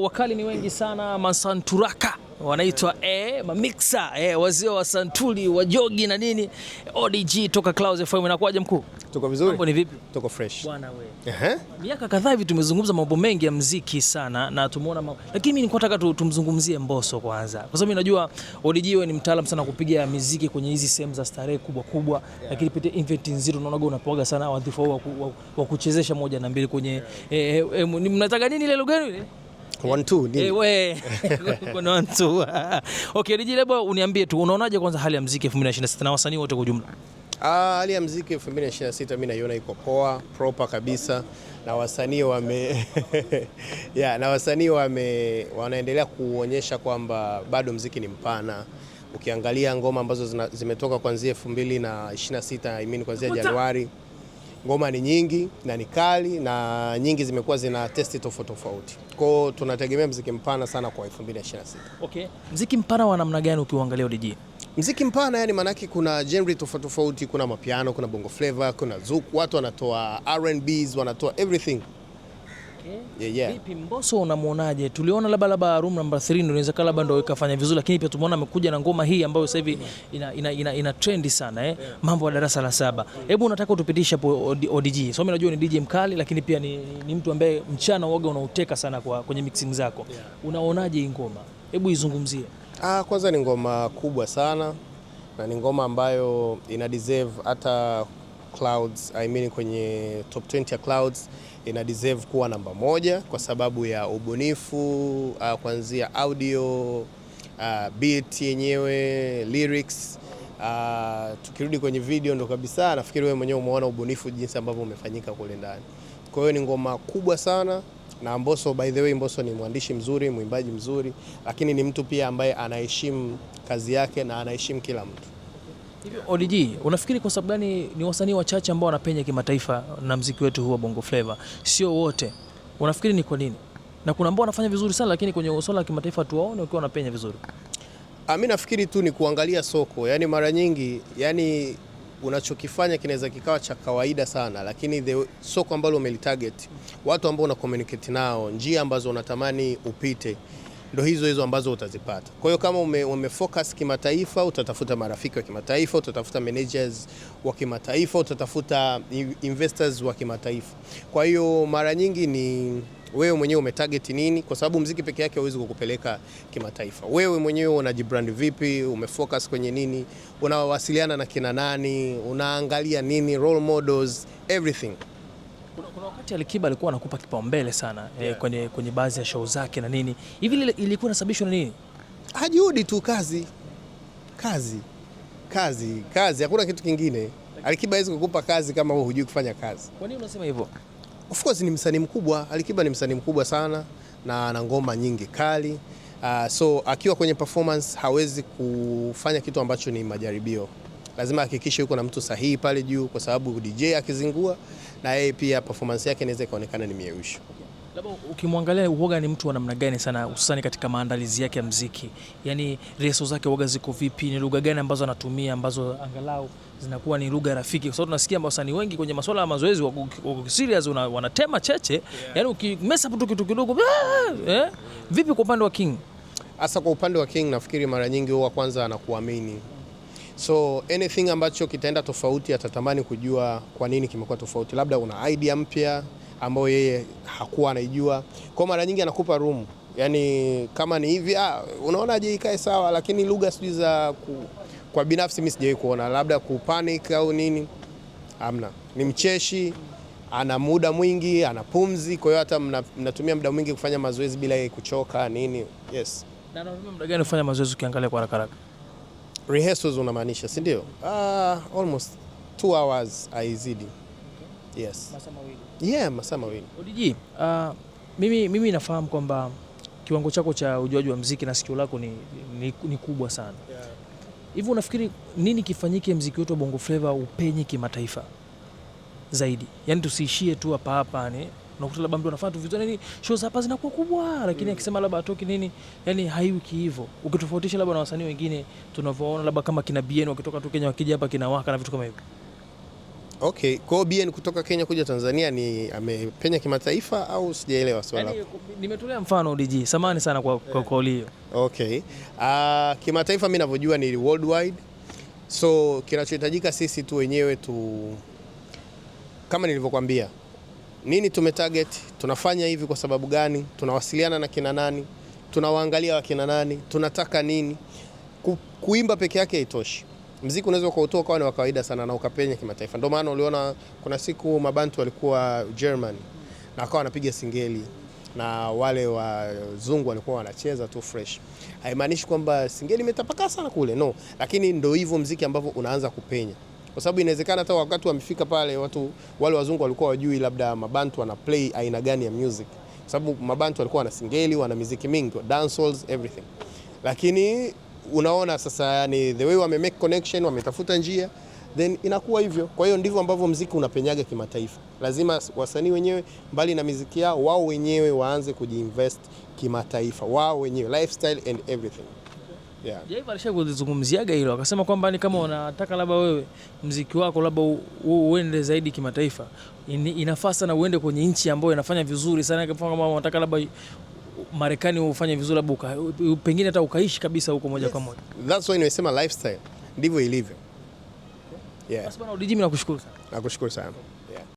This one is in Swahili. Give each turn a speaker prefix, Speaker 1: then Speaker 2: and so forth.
Speaker 1: Wakali ni wengi sana, masanturaka wanaitwa mamixer wazee wa santuli wa jogi na nini. ODG toka Clouds FM, inakuaje mkuu?
Speaker 2: Tuko vizuri.
Speaker 1: Mambo ni vipi?
Speaker 2: Tuko fresh.
Speaker 1: Bwana wewe. Miaka kadhaa hivi tumezungumza mambo mengi ya muziki sana na tumeona lakini mimi nilikuwa nataka tumzungumzie Mbosso kwanza. Kwa sababu najua ODG wewe ni mtaalamu sana kupiga muziki kwenye hizi sehemu za starehe kubwa kubwa, lakini pia event nzito unaonaga unapoaga sana wadhifa wa kuchezesha moja na mbili kwenye mnataka nini ile lugha ile?
Speaker 2: 1-2 nini?
Speaker 1: We kuna 1-2. Okay, DJ labda uniambie tu unaonaje kwanza hali ya muziki 2026 na wasanii wote kwa ujumla?
Speaker 2: Hali ya muziki 2026 mimi naiona iko poa, proper kabisa, na wasanii wanaendelea kuonyesha kwamba bado muziki ni mpana. Ukiangalia ngoma ambazo zimetoka kuanzia 2026, kuanzia Januari, ngoma ni nyingi na ni kali na nyingi zimekuwa zina testi tofauti. Kwa hiyo tunategemea muziki mpana sana kwa 2026.
Speaker 1: Okay. Muziki mpana wa namna gani ukiangalia ODG?
Speaker 2: Muziki mpana yani manake kuna genre tofauti, kuna mapiano, kuna bongo flavor, kuna zuku, watu wanatoa R&Bs, wanatoa everything. Okay. Yeah.
Speaker 1: Vipi Mbosso unamuonaje? Tuliona labda room number 3 ndio inaweza kala ndio ikafanya vizuri, lakini pia tumeona amekuja na ngoma hii ambayo sasa hivi ina trendi sana mambo ya darasa la 7. Hebu unataka utupitisha hapo ODG. So mimi najua ni DJ mkali, lakini pia ni mtu ambaye mchana uoga unauteka sana kwenye mixing zako. Unaonaje hii ngoma? Hebu izungumzie.
Speaker 2: Kwanza ni ngoma kubwa sana na ni ngoma ambayo ina deserve hata Clouds, kwenye top 20 ya Clouds ina deserve kuwa namba 1 kwa sababu ya ubunifu, kuanzia audio, beat yenyewe, lyrics. Tukirudi kwenye video ndo kabisa nafikiri wewe mwenyewe umeona ubunifu jinsi ambavyo umefanyika kule ndani. Kwa hiyo ni ngoma kubwa sana. Na Mbosso, by the way, Mbosso ni mwandishi mzuri, mwimbaji mzuri, lakini ni mtu pia ambaye anaheshimu kazi yake na anaheshimu kila mtu.
Speaker 1: ODG, unafikiri kwa sababu gani ni wasanii wachache ambao wanapenya kimataifa na muziki wetu huu wa Bongo Flava? Sio wote. Unafikiri ni kwa nini? Na kuna ambao wanafanya vizuri sana lakini kwenye swala la kimataifa tuwaone wakiwa wanapenya vizuri.
Speaker 2: Mimi nafikiri tu ni kuangalia soko. Yaani mara nyingi, unachokifanya kinaweza kikawa cha kawaida sana, lakini soko ambalo umelitarget, watu ambao una communicate nao, njia ambazo unatamani upite, ndo hizo ambazo utazipata. Kwa hiyo kama umefocus kimataifa, utatafuta marafiki wa kimataifa, utatafuta managers wa kimataifa, utatafuta investors wa kimataifa. Kwa hiyo mara nyingi ni wewe mwenyewe umetarget nini, kwa sababu muziki peke yake hauwezi kukupeleka kimataifa. Wewe mwenyewe unajibrand vipi, umefocus kwenye nini, unawasiliana na kina nani, unaangalia nini, role models, everything.
Speaker 1: Kuna wakati Alikiba alikuwa anakupa kipaumbele sana kwenye baadhi ya show zake na nini. Hivi ilikuwa inasababishwa na nini?
Speaker 2: Juhudi tu, kazi, hakuna kitu kingine. Alikiba hawezi kukupa kazi kama wewe hujui kufanya kazi.
Speaker 1: Kwa nini unasema hivyo?
Speaker 2: Of course ni msanii mkubwa, Alikiba ni msanii mkubwa sana na ana ngoma nyingi kali. So akiwa kwenye performance hawezi kufanya kitu ambacho ni majaribio. Lazima hakikishe yuko na mtu sahihi pale juu, kwa sababu DJ akizingua na yeye pia performance yake inaweza ikaonekana ni mieusho.
Speaker 1: Labda ukimwangalia uoga ni mtu wa namna gani sana, hususani katika maandalizi yake ya muziki? Yaani rehearsal zake uoga ziko vipi? Ni lugha gani ambazo anatumia ambazo angalau zinakuwa ni lugha rafiki? Kwa sababu tunasikia wasanii wengi kwenye masuala ya mazoezi wako serious, wanatema cheche. Yaani ukimesa tu kitu kidogo vipi kwa upande wa King?
Speaker 2: Hasa kwa upande wa King nafikiri mara nyingi huwa kwanza anakuamini. So anything ambacho kitaenda tofauti atatamani kujua kwa nini kimekuwa tofauti. Labda una idea mpya ambayo yeye hakuwa anaijua. Kwa mara nyingi anakupa room. Yaani kama ni hivi, unaona je ikae sawa, lakini lugha sijui za kwa binafsi mimi sijawahi kuona labda kupanic au nini. Hamna. Ni mcheshi, ana muda mwingi, ana pumzi, kwa hiyo hata mnatumia muda mwingi kufanya mazoezi bila yeye kuchoka nini. Yes.
Speaker 1: Na unatumia muda gani kufanya mazoezi ukiangalia kwa haraka?
Speaker 2: Rehearsals unamaanisha, si ndio? Almost 2 hours haizidi. Yes.
Speaker 1: Masaa mawili.
Speaker 2: Yeah, masaa mawili.
Speaker 1: ODG, mimi nafahamu kwamba kiwango chako cha ujuaji wa muziki na sikio lako ni kubwa sana. Hivi unafikiri nini kifanyike muziki wetu wa Bongo Flava upenye kimataifa zaidi? Yaani tusiishie tu hapa unakuta labda mtu anafanya tu vitu nini, shows hapa zinakuwa kubwa lakini akisema labda atoki nini, yani haiwiki hivyo. Ukitofautisha labda na wasanii wengine tunavyoona labda kama kina BN wakitoka tu Kenya wakija hapa kinawaka na vitu kama hivyo.
Speaker 2: Okay, kwa hiyo BN kutoka Kenya kuja Tanzania ni amepenya kimataifa au sijaelewa swala?
Speaker 1: Yaani nimetolea mfano DG. Samahani sana kwa kauli hiyo.
Speaker 2: Okay. Kimataifa mimi ninavyojua ni worldwide. So kinachohitajika sisi tu wenyewe kama nilivyokuambia, nini tumetarget, tunafanya hivi kwa sababu gani, tunawasiliana na kina nani, tunawaangalia wakina nani, tunataka nini. Kuimba peke yake haitoshi. Muziki unaweza kuutoa kwa ni wa kawaida sana na ukapenya kimataifa. Ndio maana uliona kuna siku Mabantu walikuwa Germany na akawa wanapiga singeli na wale wazungu walikuwa wanacheza tu fresh. Haimaanishi kwamba singeli imetapaka sana kule, no, lakini ndio hivyo muziki ambavyo unaanza kupenya. Kwa sababu inawezekana hata wakati wamefika pale watu wale wazungu walikuwa wajui labda Mabantu wana play aina gani ya music. Kwa sababu Mabantu walikuwa wana singeli, wana muziki mingi, dancehalls, everything. Lakini unaona sasa, yani the way wame make connection, wametafuta njia, then inakuwa hivyo. Kwa hiyo ndivyo ambavyo muziki unapenyaga kimataifa. Lazima wasanii wenyewe mbali na muziki yao, wao wenyewe waanze kujiinvest kimataifa, wao wenyewe, lifestyle and everything. Yeah.
Speaker 1: Jaiva alishakuzungumziaga hilo, akasema kwamba ni kama unataka labda wewe muziki wako labda uende zaidi kimataifa, inafaa sana uende kwenye nchi ambayo inafanya vizuri sana, kama unataka labda Marekani ufanye vizuri, labda pengine hata ukaishi kabisa huko moja kwa moja.
Speaker 2: That's why nimesema lifestyle ndivyo ilivyo. Yeah.
Speaker 1: Basi bwana DG, mimi nakushukuru sana.
Speaker 2: Nakushukuru sana.